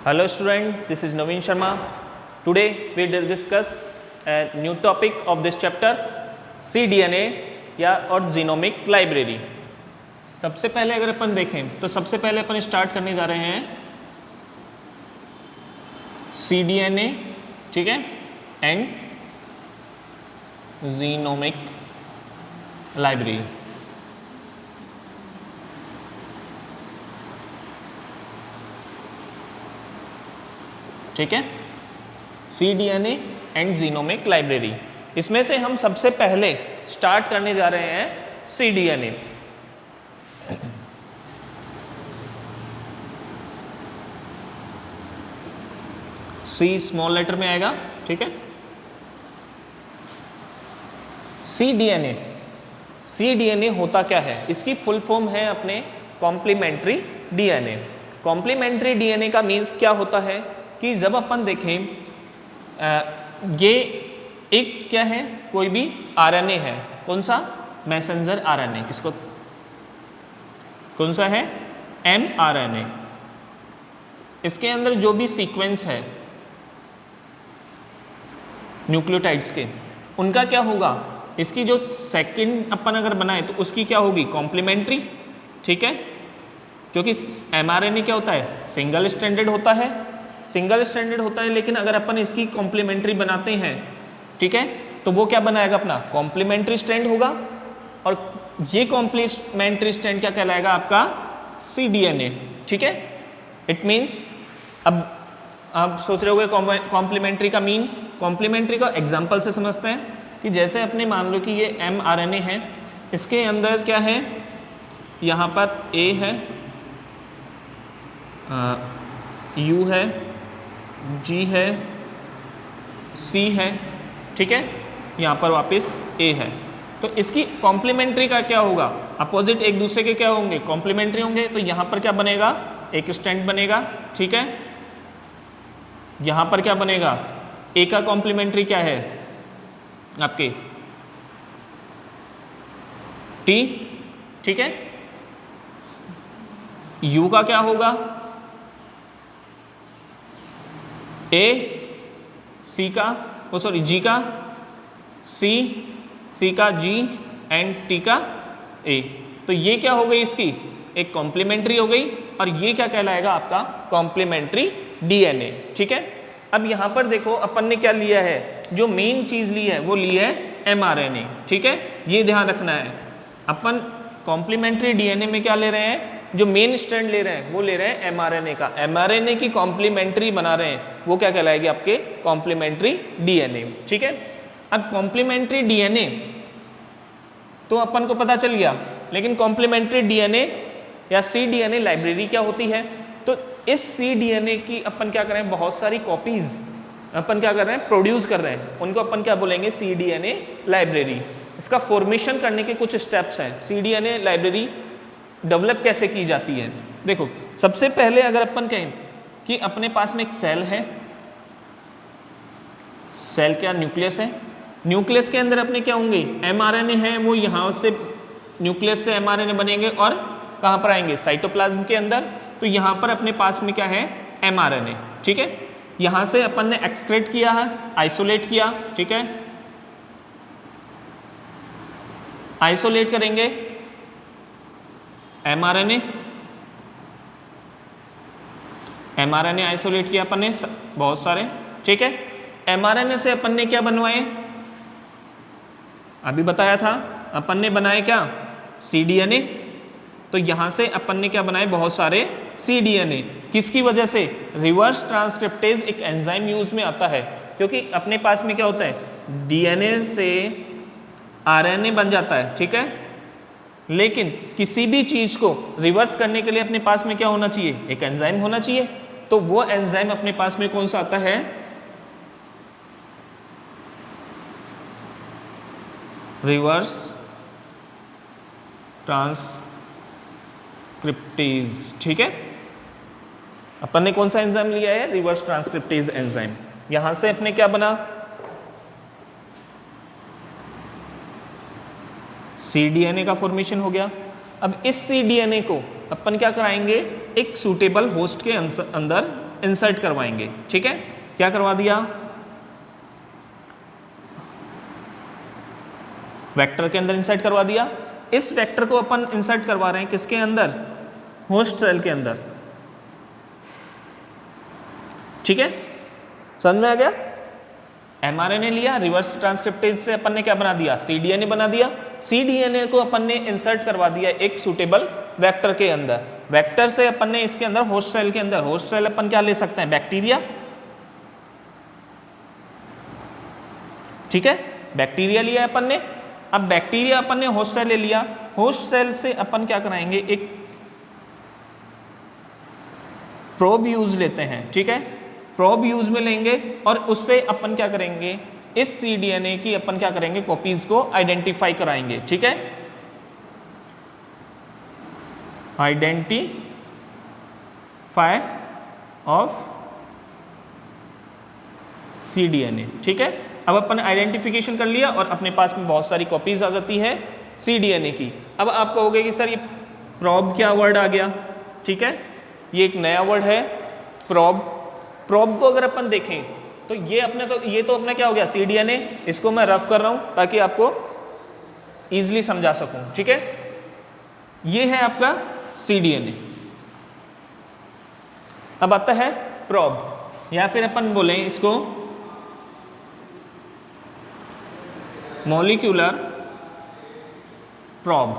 Hello student, this is Naveen Sharma. Today we will discuss a new topic of this chapter, cDNA या और genomic library. सबसे पहले अगर अपन देखें तो सबसे पहले अपन स्टार्ट करने जा रहे हैं cDNA, ठीक है, एंड जीनोमिक लाइब्रेरी। ठीक है, cDNA एंड जीनोमिक लाइब्रेरी। इसमें से हम सबसे पहले स्टार्ट करने जा रहे हैं cDNA। C स्मॉल लेटर में आएगा, ठीक है। cDNA होता क्या है? इसकी फुल फॉर्म है अपने कॉम्प्लीमेंट्री डीएनए। कॉम्प्लीमेंट्री डीएनए का मीन्स क्या होता है कि जब अपन देखें ये एक क्या है, कोई भी आरएनए है, कौन सा? Messenger RNA. इसको कौन सा है? mRNA। इसके अंदर जो भी सीक्वेंस है न्यूक्लियोटाइड्स के, उनका क्या होगा? इसकी जो सेकंड अपन अगर बनाए तो उसकी क्या होगी? कॉम्प्लीमेंट्री, ठीक है, क्योंकि mRNA क्या होता है? सिंगल स्ट्रैंडेड होता है, सिंगल स्ट्रैंडेड होता है। लेकिन अगर अपन इसकी कॉम्प्लीमेंट्री बनाते हैं, ठीक है, तो वो क्या बनाएगा? अपना कॉम्प्लीमेंट्री स्ट्रैंड होगा। और ये कॉम्प्लीमेंट्री स्ट्रैंड क्या कहलाएगा? आपका cDNA, ठीक है। इट मीन्स अब आप सोच रहे होगे कॉम्प्लीमेंट्री का मीन। कॉम्प्लीमेंट्री का एग्जाम्पल से समझते हैं कि जैसे अपने मान लो कि ये mRNA है, इसके अंदर क्या है? यहाँ पर A है, U है, G है, C है, ठीक है, यहाँ पर वापस A है। तो इसकी कॉम्प्लीमेंट्री का क्या होगा? अपोजिट एक दूसरे के क्या होंगे? कॉम्प्लीमेंट्री होंगे। तो यहाँ पर क्या बनेगा? एक स्ट्रैंड बनेगा, ठीक है। यहाँ पर क्या बनेगा? A का कॉम्प्लीमेंट्री क्या है आपके? T, ठीक है। U का क्या होगा? A, C का, ओ सॉरी G का C, C का G एंड T का A। तो ये क्या हो गई? इसकी एक कॉम्प्लीमेंट्री हो गई। और ये क्या कहलाएगा? आपका कॉम्प्लीमेंट्री डीएनए, ठीक है। अब यहाँ पर देखो अपन ने क्या लिया है, जो मेन चीज ली है वो ली है mRNA, ठीक है। ये ध्यान रखना है, अपन कॉम्प्लीमेंट्री डीएनए में क्या ले रहे हैं? जो मेन स्ट्रैंड ले रहे हैं वो ले रहे हैं mRNA का। mRNA की कॉम्प्लीमेंट्री बना रहे हैं, वो क्या कहलाएगी? आपके कॉम्प्लीमेंट्री डीएनए, ठीक है। अब कॉम्प्लीमेंट्री डीएनए तो अपन को पता चल गया, लेकिन कॉम्प्लीमेंट्री डीएनए या cDNA लाइब्रेरी क्या होती है? तो इस cDNA की अपन क्या कर रहे हैं? बहुत सारी कॉपीज अपन क्या कर रहे हैं? प्रोड्यूस कर रहे हैं। उनको अपन क्या बोलेंगे? cDNA library. इसका फॉर्मेशन करने के कुछ स्टेप्स हैं। cDNA लाइब्रेरी डेवलप कैसे की जाती है? देखो, सबसे पहले अगर अपन कहें कि अपने पास में एक सेल है, सेल क्या? न्यूक्लियस है। न्यूक्लियस के अंदर अपने क्या होंगे? mRNA है, वो यहाँ से न्यूक्लियस से mRNA बनेंगे और कहाँ पर आएंगे? साइटोप्लाज्म के अंदर। तो यहाँ पर अपने पास में क्या है? mRNA, ठीक है। यहाँ से अपन ने एक्सक्रेट किया है, आइसोलेट किया, ठीक है, आइसोलेट करेंगे mRNA आइसोलेट किया अपन ने बहुत सारे, ठीक है। mRNA से अपन ने क्या बनवाए? अभी बताया था, अपन ने बनाए क्या? cDNA। तो यहां से अपन ने क्या बनाए? बहुत सारे cDNA। किसकी वजह से? रिवर्स ट्रांसक्रिप्टेज एक एंजाइम यूज में आता है, क्योंकि अपने पास में क्या होता है? डीएनए से आरएनए बन जाता है, ठीक है। लेकिन किसी भी चीज को रिवर्स करने के लिए अपने पास में क्या होना चाहिए? एक एंजाइम होना चाहिए। तो वो एंजाइम अपने पास में कौन सा आता है? रिवर्स ट्रांसक्रिप्टेज, ठीक है। अपन ने कौन सा एंजाइम लिया है? Reverse transcriptase enzyme. यहां से अपने क्या बना? cDNA का फॉर्मेशन हो गया। अब इस cDNA को अपन क्या कराएंगे? एक सूटेबल होस्ट के अंदर इंसर्ट करवाएंगे। ठीक है, क्या करवा दिया, वेक्टर के अंदर इंसर्ट करवा दिया। इस वेक्टर को अपन इंसर्ट करवा रहे हैं किसके अंदर, होस्ट सेल के अंदर। ठीक है, समझ में आ गया। mRNA लिया, रिवर्स ट्रांसक्रिप्टेज से अपन ने क्या बना दिया, cDNA बना दिया। cDNA को अपन ने इंसर्ट करवा दिया एक सूटेबल वेक्टर के अंदर। वेक्टर से अपन ने इसके अंदर होस्ट सेल के अंदर, होस्ट सेल अपन क्या ले सकते हैं, बैक्टीरिया। ठीक है, बैक्टीरिया लिया अपन ने। अब बैक्टीरिया अपन ने होस्ट सेल ले लिया, होस्ट सेल से अपन क्या कराएंगे, एक प्रोब यूज लेते हैं। ठीक है, प्रोब यूज में लेंगे और उससे अपन क्या करेंगे, इस cDNA की अपन क्या करेंगे, कॉपीज को आइडेंटिफाई कराएंगे। ठीक है, आइडेंटिफाई ऑफ cDNA। ठीक है, अब अपन आइडेंटिफिकेशन कर लिया और अपने पास में बहुत सारी कॉपीज आ जाती है cDNA की। अब आप कहोगे कि सर ये प्रोब क्या वर्ड आ गया। ठीक है, ये एक नया वर्ड है प्रोब। प्रोब को अगर अपन देखें तो ये तो अपना क्या हो गया, cDNA। इसको मैं रफ कर रहा हूं ताकि आपको इजीली समझा सकूं। ठीक है, ये है आपका cDNA। अब आता है प्रोब, या फिर अपन बोलें इसको मॉलिक्यूलर प्रोब।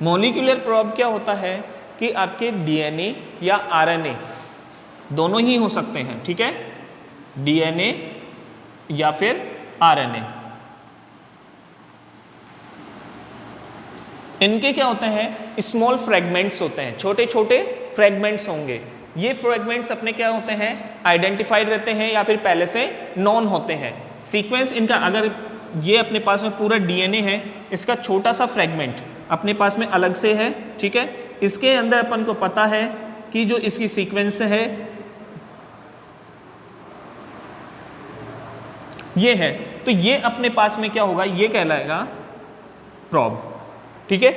मॉलिक्यूलर प्रोब क्या होता है कि आपके DNA या RNA दोनों ही हो सकते हैं। ठीक है, DNA या फिर RNA, इनके क्या होते हैं, स्मॉल फ्रेगमेंट्स होते हैं, छोटे छोटे फ्रेगमेंट्स होंगे। ये फ्रेगमेंट्स अपने क्या होते हैं, आइडेंटिफाइड रहते हैं या फिर पहले से नॉन होते हैं। सीक्वेंस इनका, अगर ये अपने पास में पूरा DNA है, इसका छोटा सा फ्रेगमेंट अपने पास में अलग से है। ठीक है, इसके अंदर अपन को पता है कि जो इसकी सीक्वेंस है ये है, तो ये अपने पास में क्या होगा, ये कहलाएगा प्रोब। ठीक है,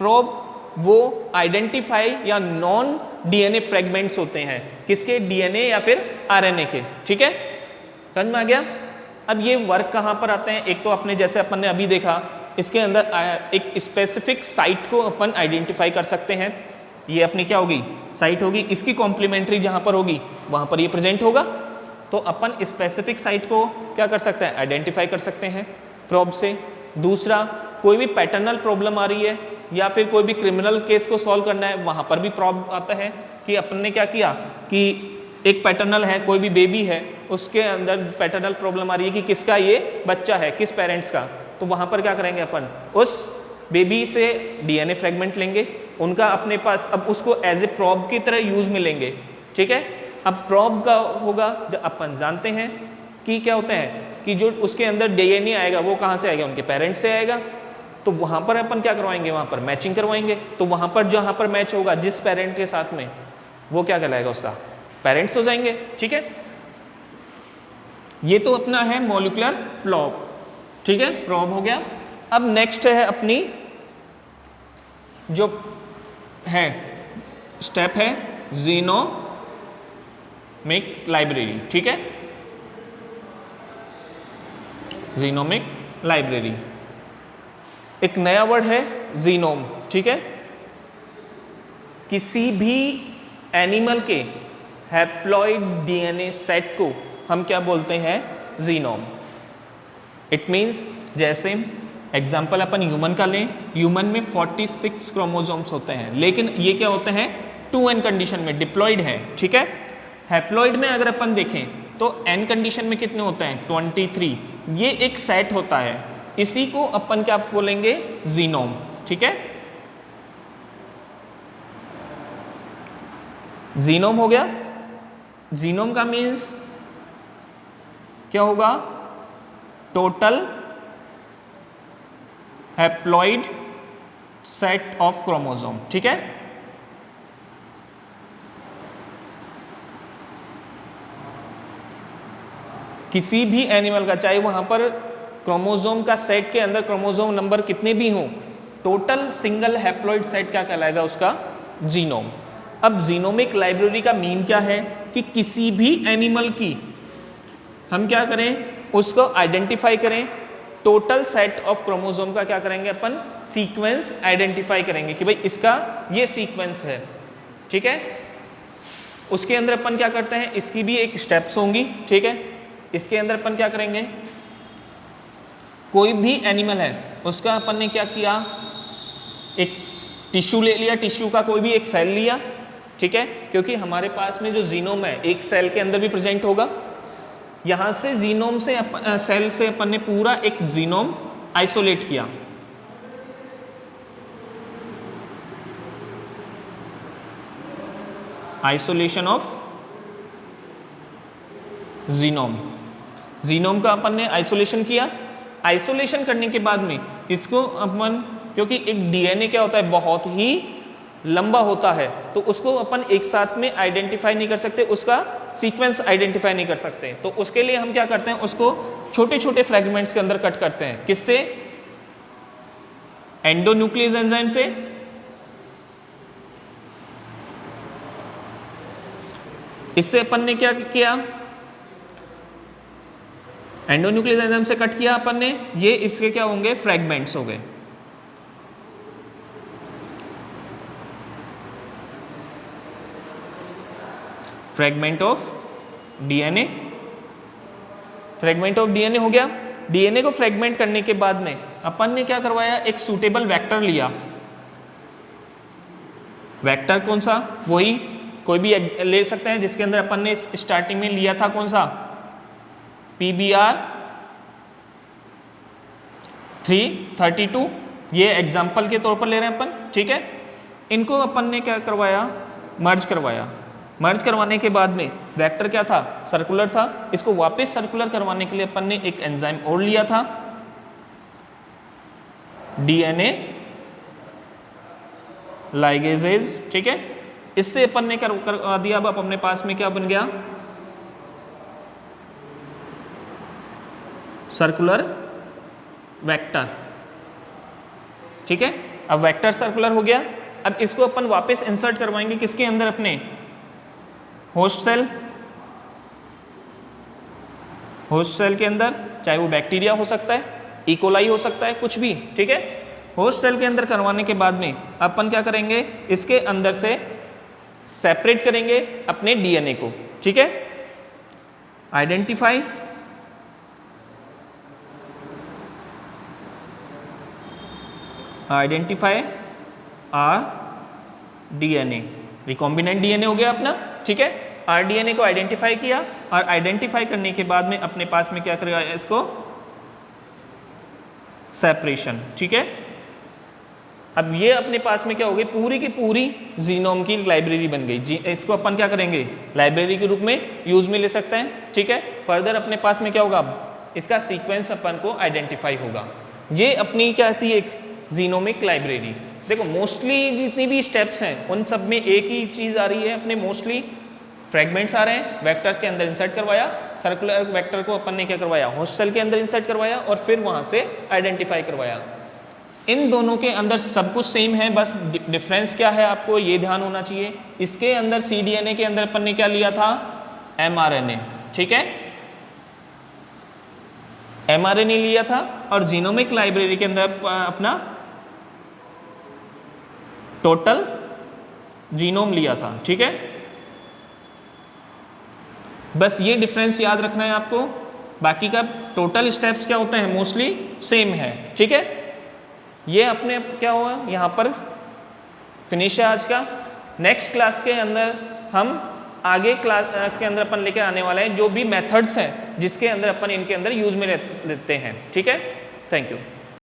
प्रोब वो आइडेंटिफाई या नॉन DNA फ्रेगमेंट्स होते हैं, किसके, DNA या फिर RNA के। ठीक है, समझ में आ गया। अब ये वर्क कहाँ पर आते हैं, एक तो अपने जैसे अपन ने अभी देखा, इसके अंदर एक स्पेसिफिक साइट को अपन आइडेंटिफाई कर सकते हैं। ये अपनी क्या होगी, साइट होगी, इसकी कॉम्प्लीमेंट्री जहाँ पर होगी वहाँ पर ये प्रेजेंट होगा। तो अपन स्पेसिफिक साइट को क्या कर सकते हैं, आइडेंटिफाई कर सकते हैं प्रोब से। दूसरा, कोई भी पैटर्नल प्रॉब्लम आ रही है या फिर कोई भी क्रिमिनल केस को सॉल्व करना है, वहाँ पर भी प्रोब आता है कि अपन ने क्या किया कि एक पैटर्नल है, कोई भी बेबी है, उसके अंदर पैटर्नल प्रॉब्लम आ रही है कि किसका ये बच्चा है, किस पेरेंट्स का। तो वहाँ पर क्या करेंगे अपन, उस बेबी से DNA फ्रेगमेंट लेंगे, उनका अपने पास, अब उसको एज ए प्रोब की तरह यूज में लेंगे। ठीक है, अब प्रोब का होगा, जब अपन जानते हैं कि क्या होता है कि जो उसके अंदर DNA आएगा वो कहाँ से आएगा, उनके पेरेंट्स से आएगा। तो वहाँ पर अपन क्या करवाएंगे, वहाँ पर मैचिंग करवाएंगे। तो वहाँ पर जहाँ पर मैच होगा जिस पेरेंट के साथ में, वो क्या कहलाएगा, उसका पेरेंट्स हो जाएंगे। ठीक है, ये तो अपना है मॉलिक्यूलर प्रोब। ठीक है, प्रोब हो गया। अब नेक्स्ट है अपनी जो है स्टेप है जीनोमिक लाइब्रेरी। ठीक है, जीनोमिक लाइब्रेरी एक नया वर्ड है, जीनोम। ठीक है, किसी भी एनिमल के हैप्लॉइड DNA सेट को हम क्या बोलते हैं, जीनोम। इट मीन्स, जैसे एग्जाम्पल अपन ह्यूमन का लें, ह्यूमन में 46 क्रोमोसोम्स होते हैं, लेकिन ये क्या होते हैं, 2n कंडीशन में डिप्लॉइड है। ठीक है, हैप्लॉइड में अगर अपन देखें तो n कंडीशन में कितने होते हैं, 23। ये एक सेट होता है, इसी को अपन क्या बोलेंगे, जीनोम। ठीक है, जीनोम हो गया। जीनोम का मीन्स क्या होगा, total haploid set of chromosome. ठीक है, किसी भी एनिमल का, चाहे वहां पर क्रोमोसोम का सेट के अंदर क्रोमोसोम नंबर कितने भी हों, टोटल सिंगल हैप्लॉइड सेट क्या कहलाएगा, उसका जीनोम। अब जीनोमिक लाइब्रेरी का मीन क्या है कि किसी भी एनिमल की हम क्या करें, उसको आइडेंटिफाई करें, टोटल सेट ऑफ क्रोमोसोम का क्या करेंगे अपन, सीक्वेंस आइडेंटिफाई करेंगे कि भाई इसका ये सीक्वेंस है, ठीक है। उसके अंदर अपन क्या करते हैं, इसकी भी एक स्टेप्स होंगी, ठीक है। इसके अंदर अपन क्या करेंगे, कोई भी एनिमल है उसका अपन ने क्या किया, एक टिश्यू ले लिया, टिश्यू का कोई भी एक सेल लिया, ठीक है, क्योंकि हमारे पास में जो जीनोम है एक सेल के अंदर भी प्रेजेंट होगा। यहां से जीनोम से सेल से अपन ने पूरा एक जीनोम आइसोलेट किया, आइसोलेशन ऑफ जीनोम, जीनोम का अपन ने आइसोलेशन किया। आइसोलेशन करने के बाद में इसको अपन, क्योंकि एक डीएनए क्या होता है, बहुत ही लंबा होता है, तो उसको अपन एक साथ में आइडेंटिफाई नहीं कर सकते, उसका सीक्वेंस आइडेंटिफाई नहीं कर सकते। तो उसके लिए हम क्या करते हैं, उसको छोटे छोटे फ्रेगमेंट्स के अंदर कट करते हैं। किससे, एंडोन्यूक्लियस एंजाइम से। इससे अपन ने क्या किया, एंडोन्यूक्लियस एंजाइम से कट किया अपन ने, ये इसके क्या होंगे, फ्रेगमेंट्स हो गए। Fragment of DNA, fragment of DNA हो गया। डीएनए को फ्रेगमेंट करने के बाद में अपन ने क्या करवाया, एक सूटेबल वेक्टर लिया। वेक्टर कौन सा, वही कोई भी ले सकते हैं, जिसके अंदर अपन ने स्टार्टिंग में लिया था कौन सा, PBR 332, ये एग्जाम्पल के तौर पर ले रहे हैं अपन, ठीक है। इनको अपन ने क्या करवाया, मर्ज करवाया। मर्ज करवाने के बाद में वेक्टर क्या था, सर्कुलर था। इसको वापस सर्कुलर करवाने के लिए अपन ने एक एंजाइम और लिया था, डीएनए लाइगेजेज, ठीक है। इससे अपन ने करवा दिया। अब अपने पास में क्या बन गया, सर्कुलर वेक्टर, ठीक है। अब वेक्टर सर्कुलर हो गया। अब इसको अपन वापस इंसर्ट करवाएंगे किसके अंदर, अपने होस्ट सेल, होस्ट सेल के अंदर, चाहे वो बैक्टीरिया हो सकता है, इकोलाई हो सकता है, कुछ भी, ठीक है। होस्ट सेल के अंदर करवाने के बाद में अपन क्या करेंगे, इसके अंदर से सेपरेट करेंगे अपने डीएनए को, ठीक है। Identify, identify our DNA, recombinant DNA हो गया अपना, ठीक है। आरडीएनए को आइडेंटिफाई किया, और आइडेंटिफाई करने के बाद में अपने पास में क्या करेगा, इसको सेपरेशन, ठीक है। अब ये अपने पास में क्या हो गई, पूरी की पूरी जीनोम की लाइब्रेरी बन गई। इसको अपन क्या करेंगे, लाइब्रेरी के रूप में यूज में ले सकते हैं, ठीक है। फर्दर अपने पास में क्या होगा, इसका सीक्वेंस अपन को आइडेंटिफाई होगा। ये अपनी क्या थी, एक जीनोमिक लाइब्रेरी। देखो मोस्टली जितनी भी स्टेप्स हैं उन सब में एक ही चीज़ आ रही है, अपने मोस्टली फ्रेगमेंट्स आ रहे हैं, वेक्टर्स के अंदर इंसर्ट करवाया, सर्कुलर वेक्टर को अपन ने क्या करवाया, होस्ट सेल के अंदर इंसर्ट करवाया, और फिर वहाँ से आइडेंटिफाई करवाया। इन दोनों के अंदर सब कुछ सेम है, बस डिफरेंस क्या है आपको ये ध्यान होना चाहिए। इसके अंदर cDNA के अंदर अपन ने क्या लिया था, mRNA, ठीक है, mRNA लिया था, और जीनोमिक लाइब्रेरी के अंदर अपना टोटल जीनोम लिया था, ठीक है। बस ये डिफरेंस याद रखना है आपको, बाकी का टोटल स्टेप्स क्या होते हैं, मोस्टली सेम है, ठीक है। ये अपने क्या हुआ, यहाँ पर फिनिश है आज का। नेक्स्ट क्लास के अंदर हम आगे क्लास के अंदर अपन लेकर आने वाले हैं जो भी मेथड्स हैं जिसके अंदर अपन इनके अंदर यूज में लेते हैं, ठीक है। Thank you.